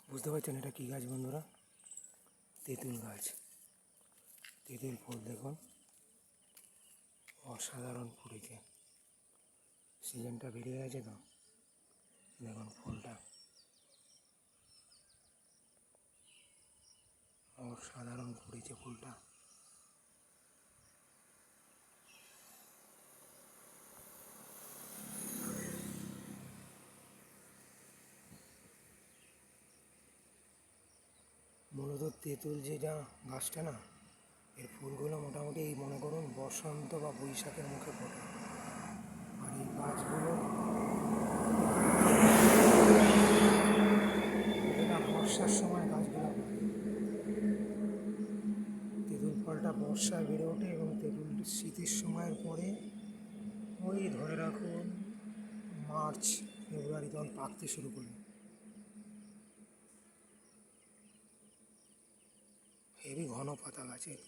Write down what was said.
বুঝতে পারছেন এটা কী গাছ বন্ধুরা? তেঁতুল গাছ। তেঁতুল ফুল দেখুন, অসাধারণ ফুটেছে। সিজনটা বেরিয়ে গেছে তো, দেখুন ফুলটা অসাধারণ ফুটেছে ফুলটা। মূলত তেঁতুল যেটা গাছটা না, এর ফুলগুলো মোটামুটি এই মনে করুন বসন্ত বা বৈশাখের মুখে ফোটে। আর এই গাছগুলো এটা বর্ষার সময় গাছগুলো হয়। তেঁতুল ফলটা বর্ষায় বেড়ে ওঠে এবং তেঁতুল শীতের সময়ের পরে ওই ধরে রাখুন মার্চ ফেব্রুয়ারি তখন পাকতে শুরু করে। হেবি ঘন পাতা গাছের।